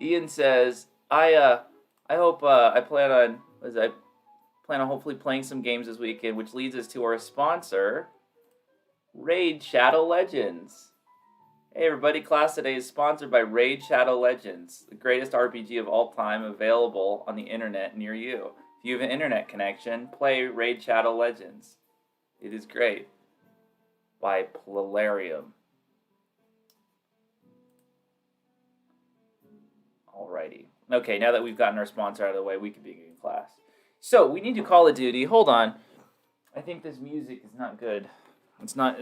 Ian says, I hope I plan on hopefully playing some games this weekend, which leads us to our sponsor, Raid Shadow Legends. Hey everybody, class today is sponsored by Raid Shadow Legends, the greatest RPG of all time available on the internet near you. If you have an internet connection, play Raid Shadow Legends. It is great. By Pluralium. Alrighty. Okay, now that we've gotten our sponsor out of the way, we can begin class. So we need to Call of Duty. Hold on. I think this music is not good. It's not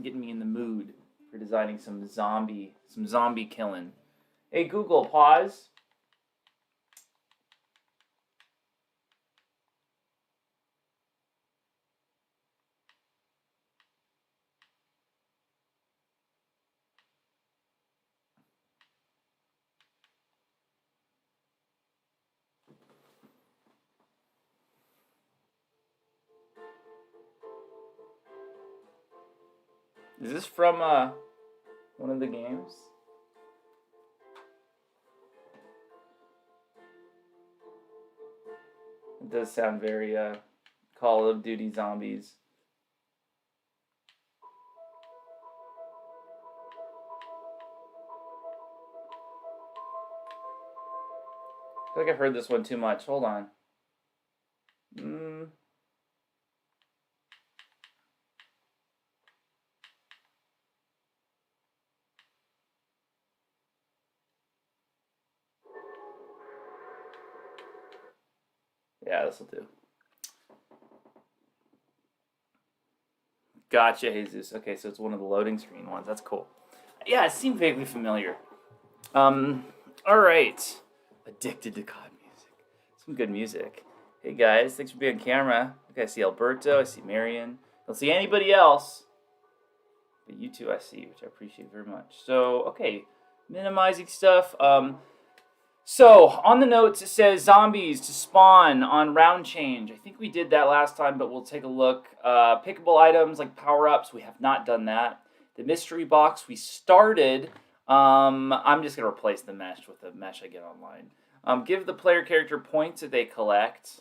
getting me in the mood for designing some zombie killing. Hey Google, pause. Is this from one of the games? It does sound very Call of Duty Zombies. I feel like I've heard this one too much. Hold on. Yeah, this will do. Gotcha, Jesus. Okay, so it's one of the loading screen ones. That's cool. Yeah, it seemed vaguely familiar. All right. Addicted to COD music. Some good music. Hey guys, thanks for being on camera. Okay, I see Alberto. I see Marion. I don't see anybody else. But you two I see, which I appreciate very much. So, okay, minimizing stuff. So, on the notes, it says zombies to spawn on round change. I think we did that last time, but we'll take a look. Pickable items like power-ups, we have not done that. The mystery box, we started. I'm just going to replace the mesh with the mesh I get online. Give the player character points that they collect.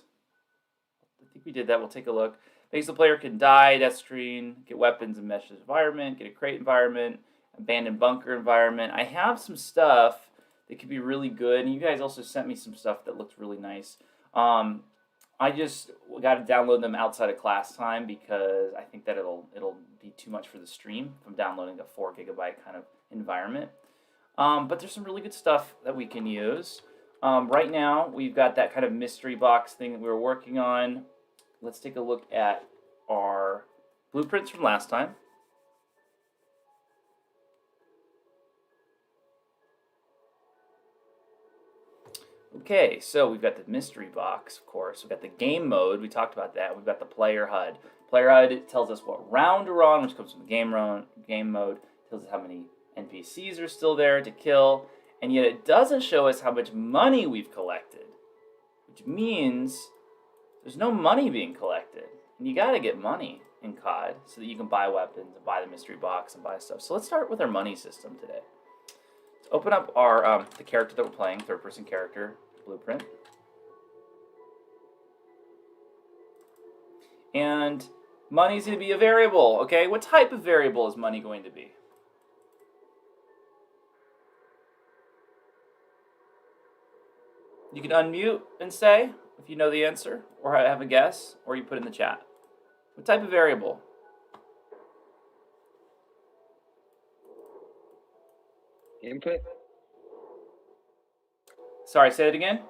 I think we did that. We'll take a look. Makes the player can die, death screen, get weapons in mesh environment, get a crate environment, abandoned bunker environment. I have some stuff that could be really good, and you guys also sent me some stuff that looks really nice. I just got to download them outside of class time because I think that it'll be too much for the stream if I'm downloading a 4 gigabyte kind of environment. But there's some really good stuff that we can use. Right now, we've got that kind of mystery box thing that we were working on. Let's take a look at our blueprints from last time. Okay, so we've got the mystery box, of course. We've got the game mode. We talked about that. We've got the player HUD. Player HUD tells us what round we're on, which comes from the game mode. It tells us how many NPCs are still there to kill. And yet it doesn't show us how much money we've collected, which means there's no money being collected. And you got to get money in COD so that you can buy weapons and buy the mystery box and buy stuff. So let's start with our money system today. Let's open up our the character that we're playing, third-person character blueprint. And money's going to be a variable, okay? What type of variable is money going to be? You can unmute and say if you know the answer, or have a guess, or you put it in the chat. What type of variable? Input. Sorry, say it again.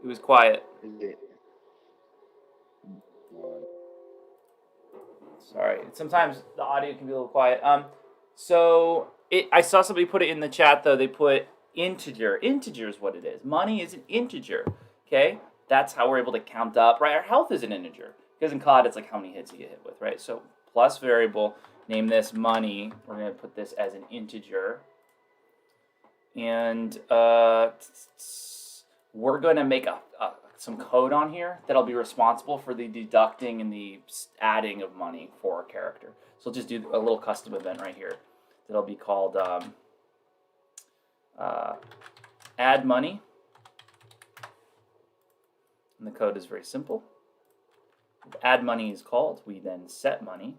It was quiet. Is it? Sorry. Sometimes the audio can be a little quiet. I saw somebody put it in the chat though. They put integer. Integer is what it is. Money is an integer. Okay, that's how we're able to count up. Right, our health is an integer because in COD it's like how many hits you get hit with. Right, so plus variable. Name this money. We're gonna put this as an integer, and we're gonna make some code on here that'll be responsible for the deducting and the adding of money for our character. So we'll just do a little custom event right here that'll be called add money. And the code is very simple. If add money is called, we then set money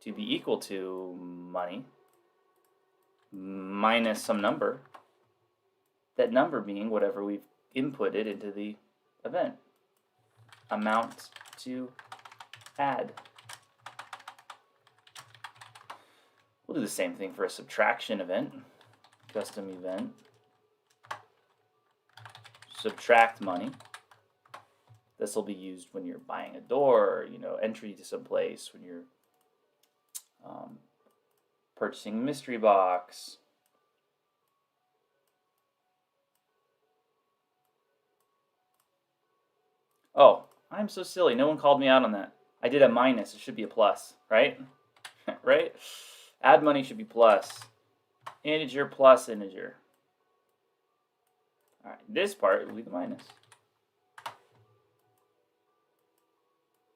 to be equal to money minus some number. That number being whatever we've inputted into the event. Amount to add. We'll do the same thing for a subtraction event. Custom event. Subtract money. This will be used when you're buying a door, entry to some place, when you're purchasing a mystery box. Oh, I'm so silly. No one called me out on that. I did a minus. It should be a plus, right? Right? Add money should be plus. Integer plus integer. All right, this part will be the minus.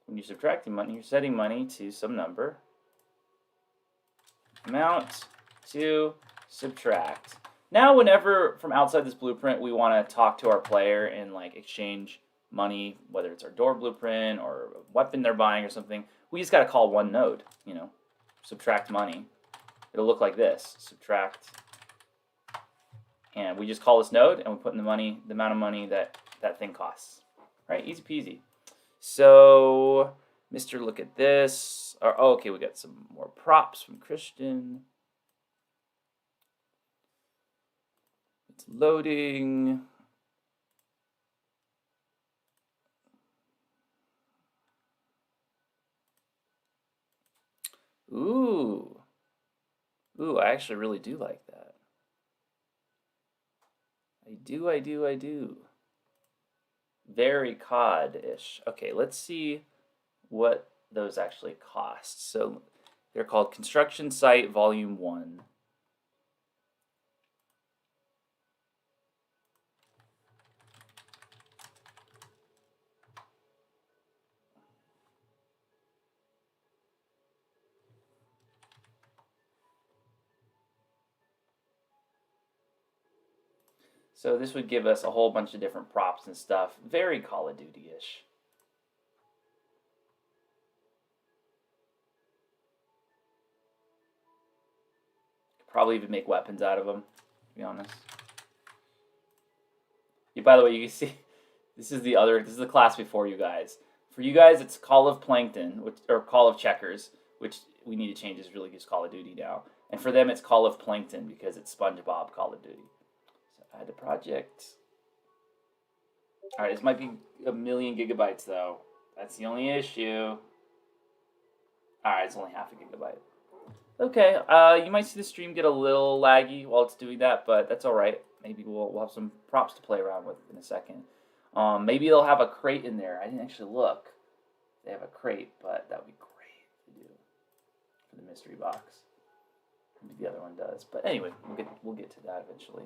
When you're subtracting money, you're setting money to some number. Amount to subtract. Now, whenever from outside this blueprint we want to talk to our player and exchange money, whether it's our door blueprint or a weapon they're buying or something, we just got to call one node, subtract money. It'll look like this, subtract, and we just call this node and we put in the amount of money that thing costs, right? Easy peasy. So, Mr. Look at this. Okay, we got some more props from Christian. It's loading. Ooh, I actually really do like that. I do. Very COD-ish. Okay, let's see what those actually cost. So they're called Construction Site Volume 1. So this would give us a whole bunch of different props and stuff. Very Call of Duty-ish. Probably even make weapons out of them, to be honest. Yeah, by the way, you can see this is the class before you guys. For you guys, it's Call of Plankton, or Call of Checkers, which we need to change. Is really just Call of Duty now. And for them, it's Call of Plankton because it's SpongeBob Call of Duty. Add the project. All right, this might be 1,000,000 gigabytes though. That's the only issue. All right, it's only half a gigabyte. Okay, you might see the stream get a little laggy while it's doing that, but that's all right. Maybe we'll have some props to play around with in a second. Maybe they'll have a crate in there. I didn't actually look. They have a crate, but that would be great to do for the mystery box. Maybe the other one does, but anyway, we'll get to that eventually.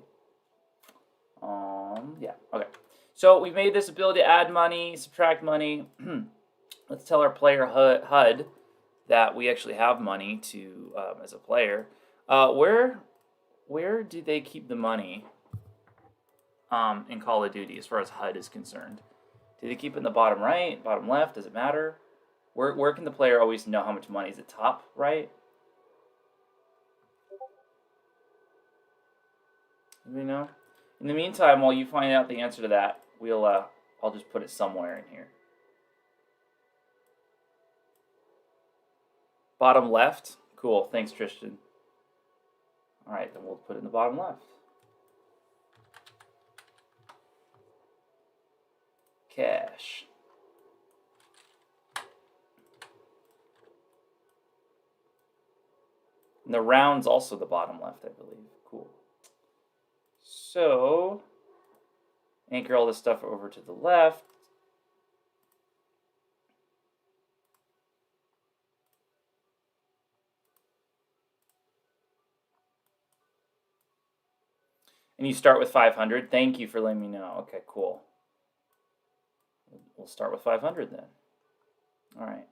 Yeah, okay. So we've made this ability to add money, subtract money. Let's tell our player HUD that we actually have money to as a player. Where do they keep the money in Call of Duty as far as HUD is concerned? Do they keep it in the bottom right, bottom left? Does it matter? Where can the player always know how much money? Is it top right? Do we know? In the meantime, while you find out the answer to that, I'll just put it somewhere in here. Bottom left? Cool, thanks Tristan. Alright, then we'll put it in the bottom left. Cash. And the round's also the bottom left, I believe. Cool. So, anchor all this stuff over to the left. And you start with 500. Thank you for letting me know. Okay, cool. We'll start with 500 then. All right.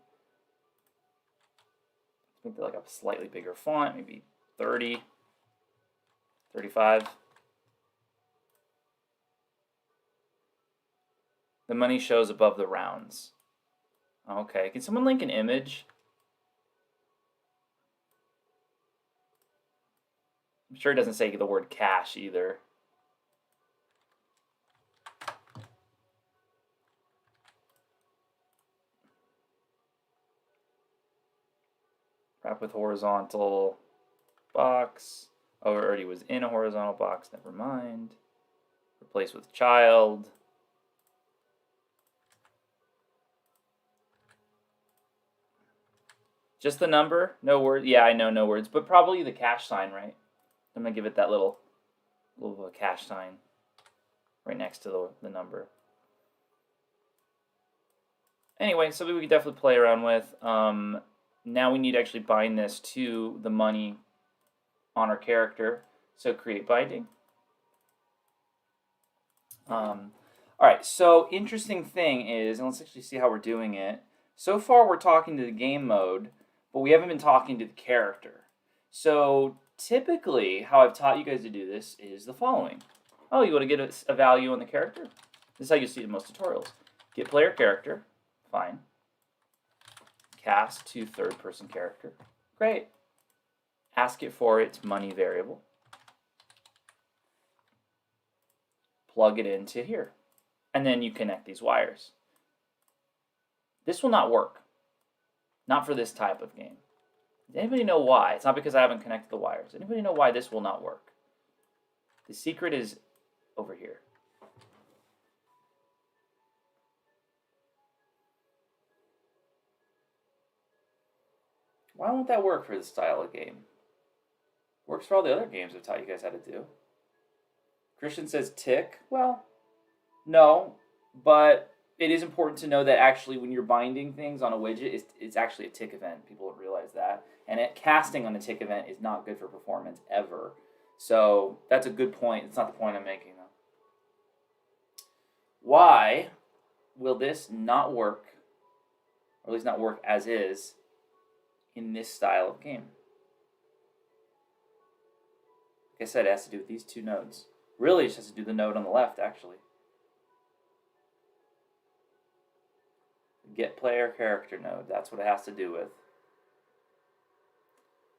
Let's make that like a slightly bigger font, maybe 30. 35. The money shows above the rounds. Okay, can someone link an image? I'm sure it doesn't say the word cash either. Wrap with horizontal box. Oh, it already was in a horizontal box. Never mind. Replace with child. Just the number? No word? Yeah, I know, no words. But probably the cash sign, right? I'm going to give it that little cash sign right next to the number. Anyway, something we can definitely play around with. Now we need to actually bind this to the money on our character. So create binding. All right, so interesting thing is, and let's actually see how we're doing it. So far we're talking to the game mode, but we haven't been talking to the character. So typically how I've taught you guys to do this is the following. Oh, you want to get a value on the character? This is how you see it in most tutorials. Get player character, fine. Cast to third person character, great. Ask it for its money variable. Plug it into here. And then you connect these wires. This will not work. Not for this type of game. Does anybody know why? It's not because I haven't connected the wires. Anybody know why this will not work? The secret is over here. Why won't that work for this style of game? Works for all the other games I've taught you guys how to do. Christian says tick. Well, no, but it is important to know that actually when you're binding things on a widget, it's actually a tick event. People don't realize that. And casting on a tick event is not good for performance ever. So that's a good point. It's not the point I'm making, though. Why will this not work, or at least not work as is, in this style of game? Like I said, it has to do with these two nodes. Really, it just has to do the node on the left, actually. Get player character node. That's what it has to do with.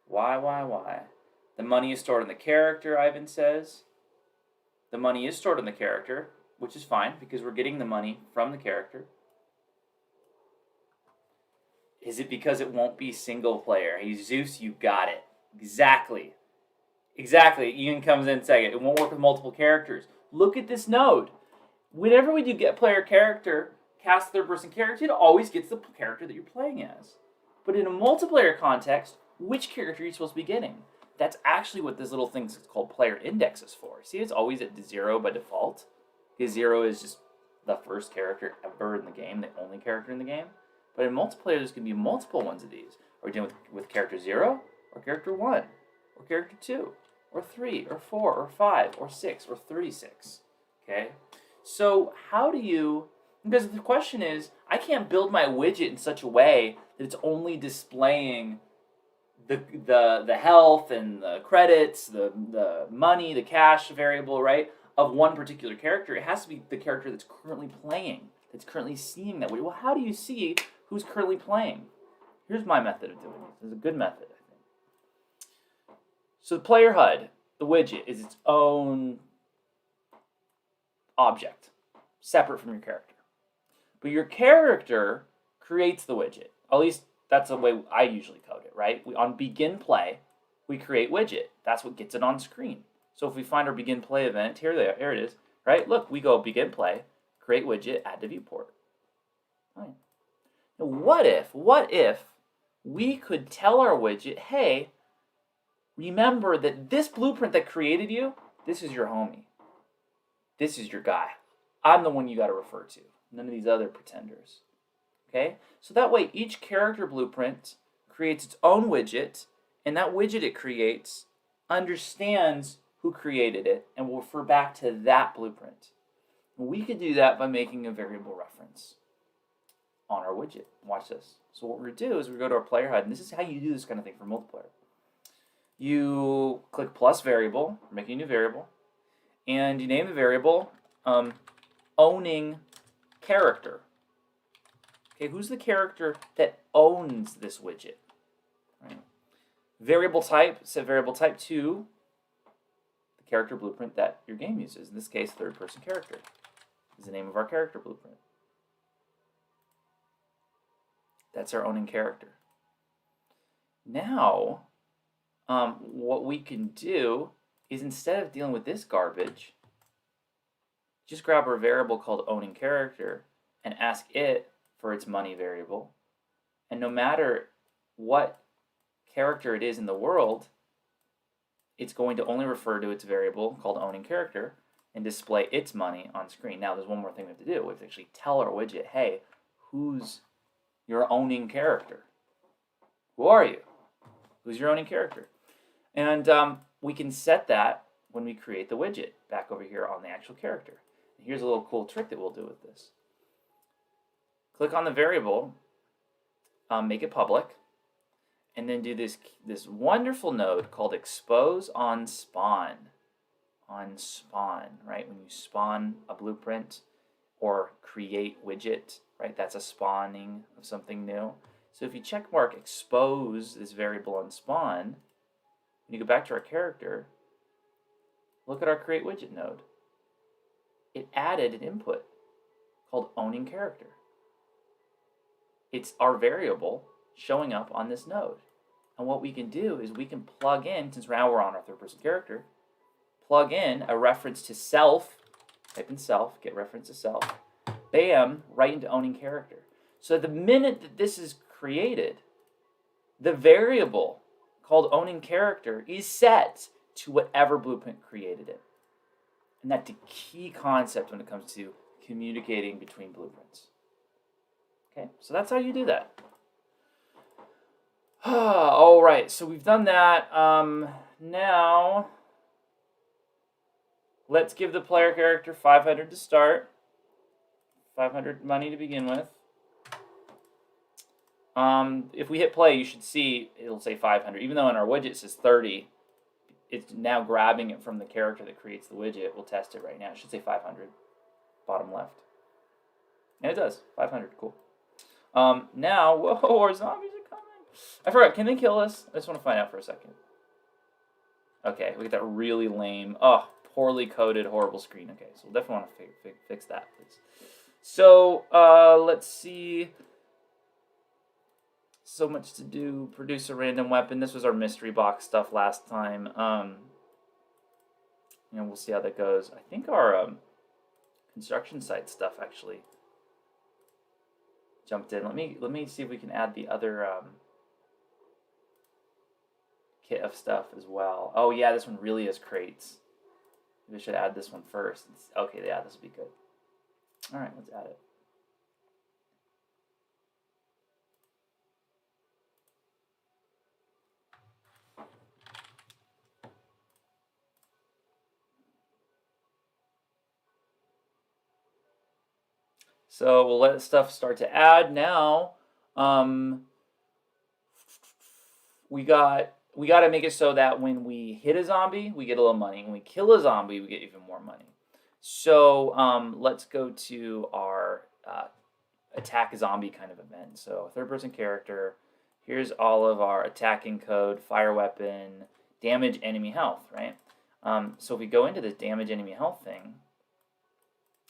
Why? The money is stored in the character, Ivan says. The money is stored in the character, which is fine because we're getting the money from the character. Is it because it won't be single player? Hey, Zeus, you got it. Exactly. Ian comes in second. It won't work with multiple characters. Look at this node. Whenever we do get player character, cast third person character, it always gets the character that you're playing as. But in a multiplayer context, which character are you supposed to be getting? That's actually what this little thing is called player index is for. See, it's always at 0 by default. Because 0 is just the first character ever in the game, the only character in the game. But in multiplayer, there's going to be multiple ones of these. Are we dealing with character 0, or character 1, or character 2, or 3, or 4, or 5, or 6, or 36? Okay? So how do you... Because the question is, I can't build my widget in such a way that it's only displaying the health and the credits, the money, the cash variable, right, of one particular character. It has to be the character that's currently playing, that's currently seeing that widget. Well, how do you see who's currently playing? Here's my method of doing it. This is a good method, I think. So the player HUD, the widget, is its own object, separate from your character. But your character creates the widget. At least that's the way I usually code it, right? On begin play, we create widget. That's what gets it on screen. So if we find our begin play event, here it is, right? Look, we go begin play, create widget, add to viewport. Fine. Now what if we could tell our widget, hey, remember that this blueprint that created you, this is your homie. This is your guy. I'm the one you got to refer to. None of these other pretenders. Okay? So that way each character blueprint creates its own widget, and that widget it creates understands who created it and will refer back to that blueprint. We could do that by making a variable reference on our widget. Watch this. So what we're going to do is we go to our player HUD, and this is how you do this kind of thing for multiplayer. you click plus variable, making a new variable, and you name the variable owning character. Okay, who's the character that owns this widget? Right. Variable type, set variable type to the character blueprint that your game uses. In this case, third person character is the name of our character blueprint. That's our owning character. Now, what we can do is instead of dealing with this garbage, just grab our variable called owning character and ask it for its money variable. And no matter what character it is in the world, it's going to only refer to its variable called owning character and display its money on screen. Now, there's one more thing we have to do. We have to actually tell our widget, hey, who's your owning character? Who are you? Who's your owning character? And we can set that when we create the widget back over here on the actual character. And here's a little cool trick that we'll do with this. Click on the variable, make it public, and then do this wonderful node called expose on spawn. On spawn, right? When you spawn a blueprint or create widget, right? That's a spawning of something new. So if you check mark expose this variable on spawn, when you go back to our character, look at our create widget node. It added an input called owning character. It's our variable showing up on this node. And what we can do is we can plug in, since now we're on our third person character, plug in a reference to self, type in self, get reference to self, bam, right into owning character. So the minute that this is created, the variable called owning character is set to whatever blueprint created it. And that's the key concept when it comes to communicating between blueprints. Okay, so that's how you do that. All right, so we've done that. Now, let's give the player character 500 to start. 500 money to begin with. If we hit play, you should see it'll say 500. Even though in our widget it says 30, it's now grabbing it from the character that creates the widget. We'll test it right now. It should say 500, bottom left. And it does, 500, cool. Now, whoa, our zombies are coming. I forgot, can they kill us? I just want to find out for a second. Okay, we get that really lame, poorly coded, horrible screen. Okay, so we'll definitely want to fix that, please. So, let's see. So much to do. Produce a random weapon. This was our mystery box stuff last time. We'll see how that goes. I think our construction site stuff actually jumped in. Let me see if we can add the other kit of stuff as well. Oh yeah, this one really is crates. We should add this one first. Okay, yeah, this will be good. All right, let's add it. So we'll let stuff start to add now. We got to make it so that when we hit a zombie, we get a little money. When we kill a zombie, we get even more money. So let's go to our attack a zombie kind of event. So third person character. Here's all of our attacking code, fire weapon, damage enemy health, right? So if we go into this damage enemy health thing,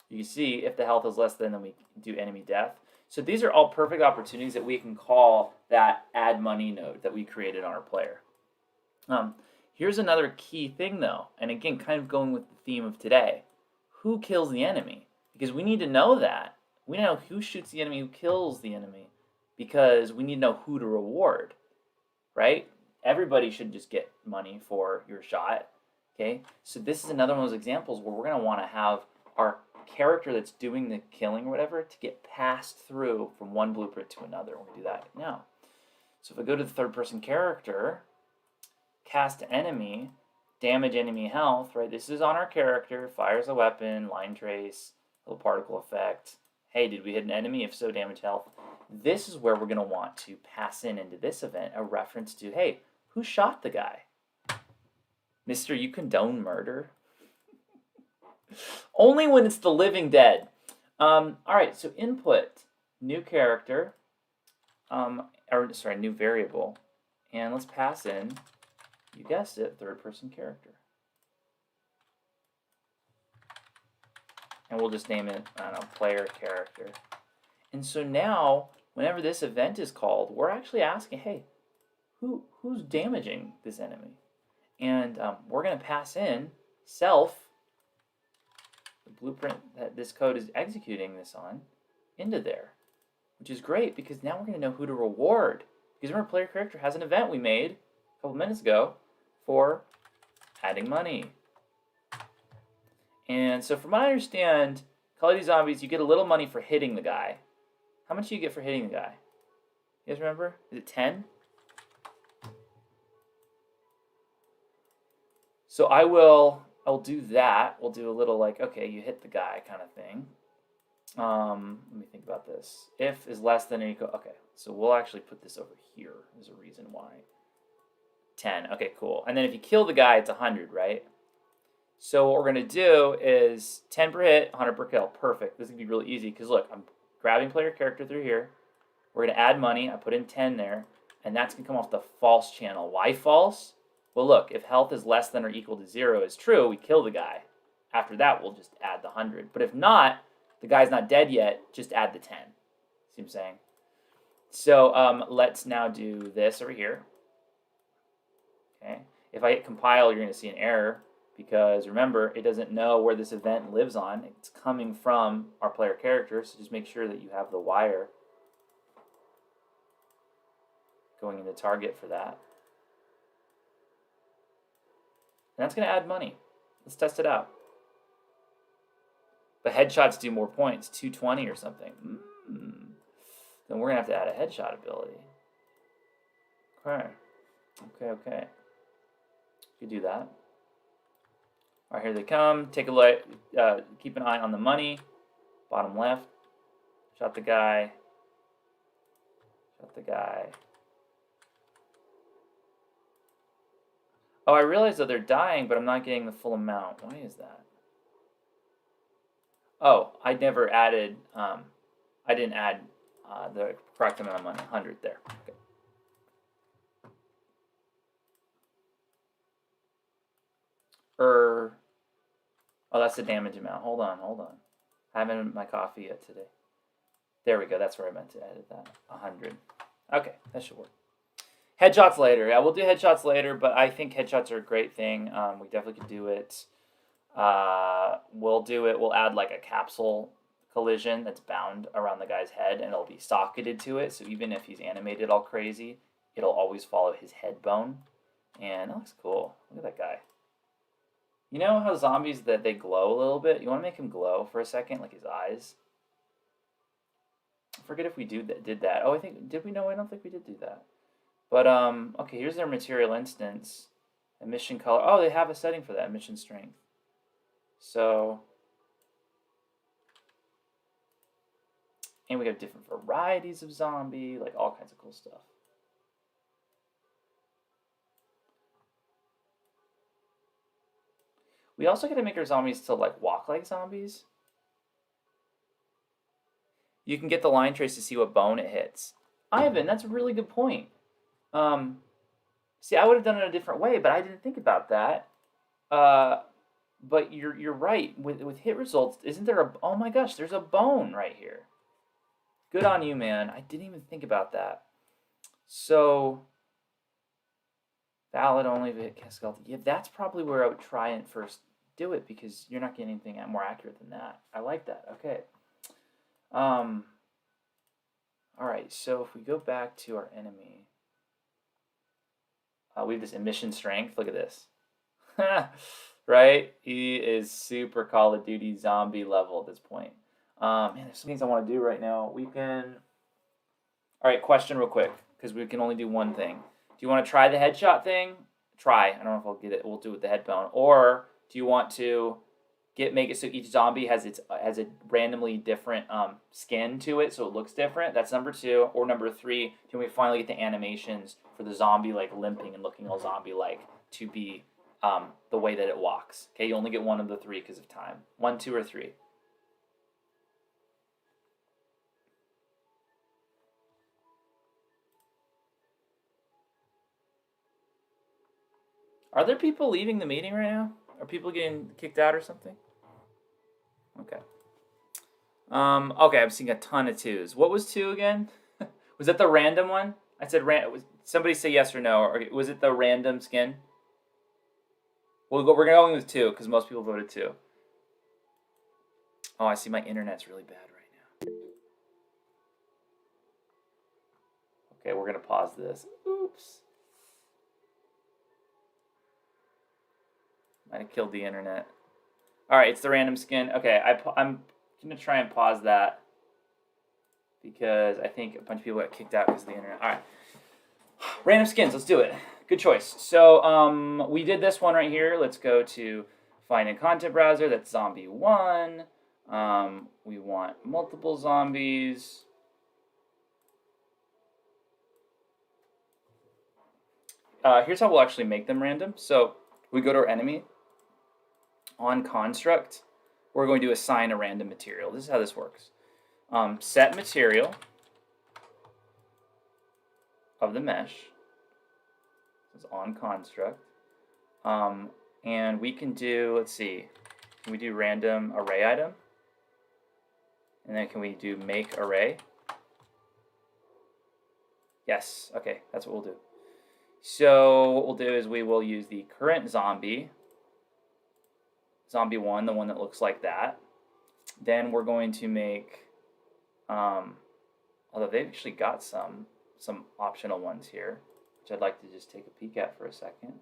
you can see if the health is less than, then we do enemy death. So these are all perfect opportunities that we can call that add money node that we created on our player. Here's another key thing though, and again, kind of going with the theme of today. Who kills the enemy? Because we need to know that. We know who shoots the enemy, who kills the enemy, because we need to know who to reward, right? Everybody should just get money for your shot, okay? So this is another one of those examples where we're going to want to have our character that's doing the killing or whatever to get passed through from one blueprint to another. We'll do that now. So if I go to the third person character, cast enemy, damage enemy health, right? This is on our character, fires a weapon, line trace, little particle effect. Hey, did we hit an enemy? If so, damage health. This is where we're going to want to pass into this event a reference to, hey, who shot the guy? Mister, you condone murder? Only when it's the living dead. All right, so input, new character, new variable, and let's pass in, you guessed it, third-person character. And we'll just name it, I don't know, player character. And so now, whenever this event is called, we're actually asking, hey, who's damaging this enemy? And we're going to pass in self, the blueprint that this code is executing this on, into there, which is great because now we're going to know who to reward. Because remember, player character has an event we made a couple minutes ago for adding money. And so from what I understand, Call of Duty Zombies, you get a little money for hitting the guy. How much do you get for hitting the guy? You guys remember? Is it 10? So I'll do that. We'll do a little like, okay, you hit the guy kind of thing. Let me think about this. If is less than or equal, okay, so we'll actually put this over here. There's a reason why. 10, okay, cool. And then if you kill the guy, it's 100, right? So what we're gonna do is 10 per hit, 100 per kill. Perfect. This is gonna be really easy because look, I'm grabbing player character through here. We're gonna add money. I put in 10 there, and that's gonna come off the false channel. Why false? Well, look, if health is less than or equal to 0 is true, we kill the guy. After that, we'll just add the 100. But if not, the guy's not dead yet, just add the 10. See what I'm saying? So let's now do this over here. Okay. If I hit compile, you're going to see an error because remember, it doesn't know where this event lives on. It's coming from our player character, so just make sure that you have the wire going into target for that. And that's going to add money. Let's test it out. But headshots do more points, 220 or something. Then we're going to have to add a headshot ability. Okay. You do that. All right, here they come. Take a look. Keep an eye on the money. Bottom left. Shot the guy. Oh, I realize that they're dying, but I'm not getting the full amount. Why is that? Oh, I never added, I didn't add the correct amount of money, 100 there. Okay. Oh, that's the damage amount. Hold on. I haven't had my coffee yet today. There we go. That's where I meant to edit that. 100. Okay, that should work. Headshots later. Yeah, we'll do headshots later, but I think headshots are a great thing. We definitely could do it. We'll do it. We'll add like a capsule collision that's bound around the guy's head, and it'll be socketed to it. So even if he's animated all crazy, it'll always follow his head bone. And that looks cool. Look at that guy. You know how zombies that they glow a little bit? You want to make him glow for a second, like his eyes? I forget if we did that. Oh, did we? No, I don't think we did do that. But, okay, here's their material instance. Emission color. Oh, they have a setting for that, emission strength. So, and we have different varieties of zombie, like all kinds of cool stuff. We also got to make our zombies to like walk like zombies. You can get the line trace to see what bone it hits. Ivan, that's a really good point. See, I would have done it a different way, but I didn't think about that. But you're right. With hit results, isn't there oh my gosh, there's a bone right here. Good on you, man. I didn't even think about that. So, valid only if it hit skeleton. Yeah, that's probably where I would try and first do it because you're not getting anything more accurate than that. I like that. Okay. All right, so if we go back to our enemy, we have this emission strength. Look at this. Right? He is super Call of Duty zombie level at this point. Man, there's some things I want to do right now. We can... All right, question real quick, because we can only do one thing. Do you want to try the headshot thing? Try. I don't know if I'll get it. We'll do it with the head bone. Or do you want to make it so each zombie has a randomly different skin to it, so it looks different? That's number 2. Or number 3, can we finally get the animations for the zombie like limping and looking all zombie-like to be the way that it walks. Okay, you only get one of the three because of time. 1, 2, or 3. Are there people leaving the meeting right now? Are people getting kicked out or something? Okay. Okay, I'm seeing a ton of 2s. What was 2 again? Was that the random one? I said somebody say yes or no. Or was it the random skin? We're going with 2 because most people voted 2. Oh, I see my internet's really bad right now. Okay, we're gonna pause this. Oops. Might have killed the internet. All right, it's the random skin. Okay, I'm gonna try and pause that because I think a bunch of people got kicked out because of the internet. All right, random skins. Let's do it. Good choice. So we did this one right here. Let's go to find a content browser. That's zombie 1. We want multiple zombies. Here's how we'll actually make them random. So we go to our enemy. On construct, we're going to assign a random material. This is how this works. Set material of the mesh. This is on construct. And we can do, let's see, can we do random array item? And then can we do make array? Yes, okay, that's what we'll do. So what we'll do is we will use the current zombie 1, the one that looks like that. Then we're going to make, although they've actually got some optional ones here, which I'd like to just take a peek at for a second.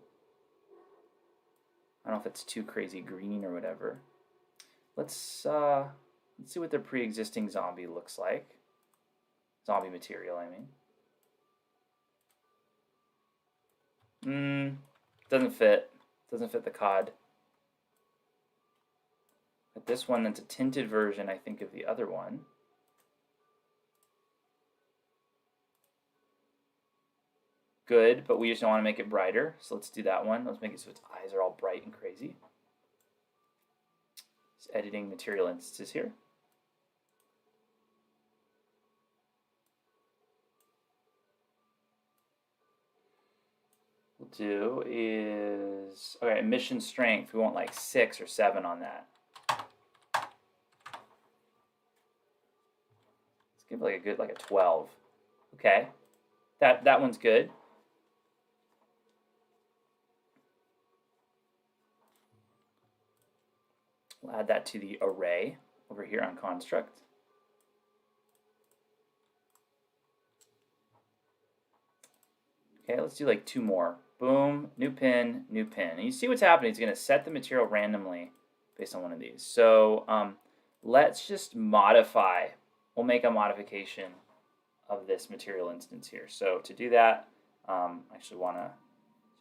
I don't know if it's too crazy green or whatever. Let's see what their pre-existing zombie looks like. Zombie material, I mean. Doesn't fit. Doesn't fit the COD. But this one, that's a tinted version, I think, of the other one. Good, but we just don't want to make it brighter, so let's do that one. Let's make it so its eyes are all bright and crazy. Just editing material instances here. We'll do is, okay, mission strength. We want like 6 or 7 on that. Let's give like a good, like a 12. Okay, that one's good. We'll add that to the array over here on construct. Okay, let's do like 2 more. Boom, new pin, new pin. And you see what's happening. It's going to set the material randomly based on one of these. So let's just modify. We'll make a modification of this material instance here. So to do that, I actually want to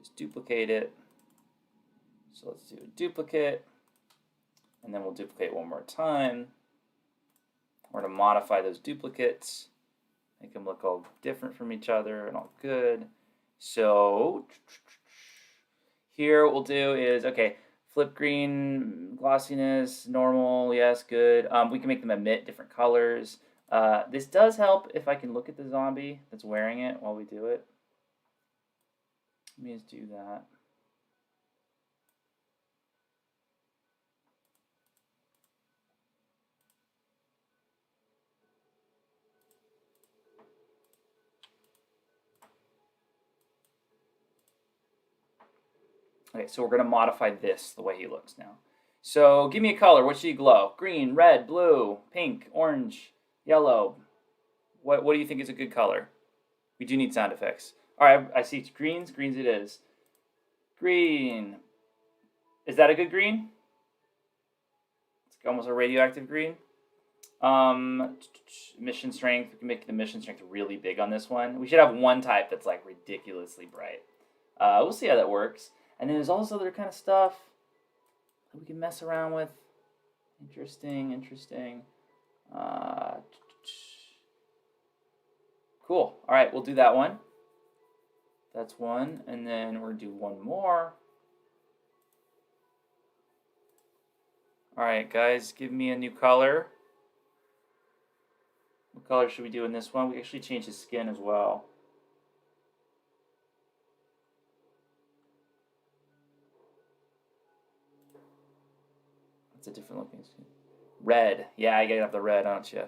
just duplicate it. So let's do a duplicate. And then we'll duplicate one more time. We're going to modify those duplicates, make them look all different from each other and all good. So here what we'll do is, okay, flip green, glossiness, normal, yes, good. We can make them emit different colors. This does help if I can look at the zombie that's wearing it while we do it. Let me just do that. Okay, so we're going to modify this the way he looks now. So give me a color. What should he glow? Green, red, blue, pink, orange, yellow. What do you think is a good color? We do need sound effects. All right, I see greens. Greens it is. Green. Is that a good green? It's almost a radioactive green. Mission strength. We can make the mission strength really big on this one. We should have one type that's like ridiculously bright. We'll see how that works. And then there's also other kind of stuff that we can mess around with. Interesting. Cool. All right, we'll do that one. That's one. And then we're going to do one more. All right, guys, give me a new color. What color should we do in this one? We actually changed his skin as well. It's a different looking skin. Red. Yeah, you gotta have the red, don't you?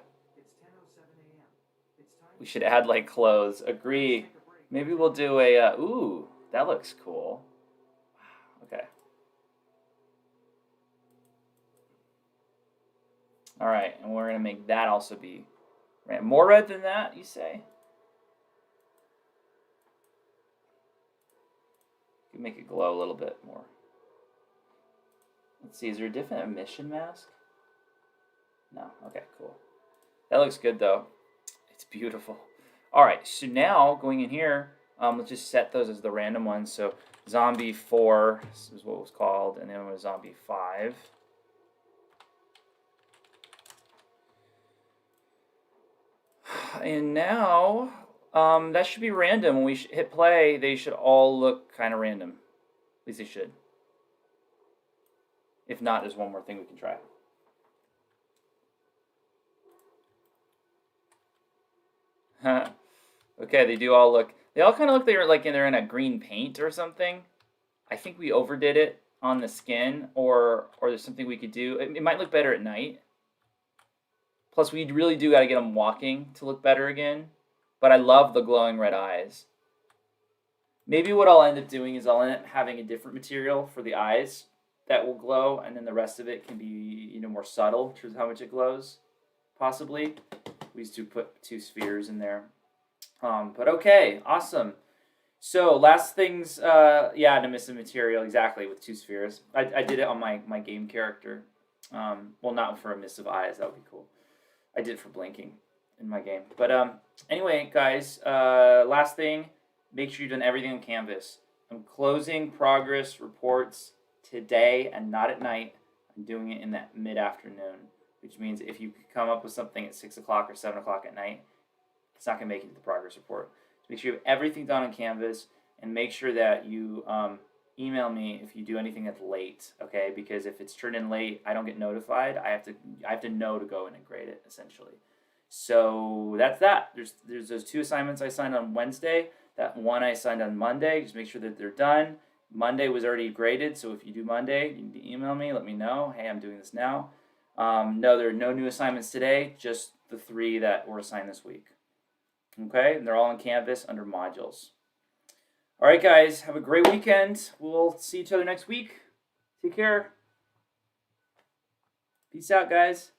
We should add like clothes. Agree. Maybe we'll do a. Ooh, that looks cool. Okay. All right, and we're gonna make that also be red. More red than that, you say? You can make it glow a little bit more. Let's see. Is there a different emission mask? No. Okay. Cool. That looks good though. It's beautiful. All right, so now going in here, let's just set those as the random ones. So Zombie 4 is what it was called, and then it was Zombie 5. And now that should be random. When we hit play, they should all look kind of random. At least they should. If not, there's one more thing we can try. Okay, they do all look. They all kind of look they're in a green paint or something. I think we overdid it on the skin, or there's something we could do. It might look better at night. Plus, we really do got to get them walking to look better again. But I love the glowing red eyes. Maybe what I'll end up doing is I'll end up having a different material for the eyes that will glow, and then the rest of it can be more subtle in terms of how much it glows. Possibly. We used to put 2 spheres in there. But okay, awesome. So last things, to miss a material, exactly, with 2 spheres. I did it on my game character. Well, not for a miss of eyes, that would be cool. I did it for blinking in my game. But anyway, guys, last thing, make sure you've done everything on Canvas. I'm closing progress reports today and not at night. I'm doing it in that mid-afternoon, which means if you come up with something at 6 o'clock or 7 o'clock at night, it's not going to make it to the progress report. So make sure you have everything done on Canvas, and make sure that you email me if you do anything that's late, okay? Because if it's turned in late, I don't get notified. I have to know to go in and grade it, essentially. So that's that. There's those 2 assignments I signed on Wednesday. That one I signed on Monday. Just make sure that they're done. Monday was already graded, so if you do Monday, you need to email me. Let me know. Hey, I'm doing this now. No, there are no new assignments today. Just the 3 that were assigned this week. Okay, and they're all on Canvas under modules. All right, guys, have a great weekend. We'll see each other next week. Take care. Peace out, guys.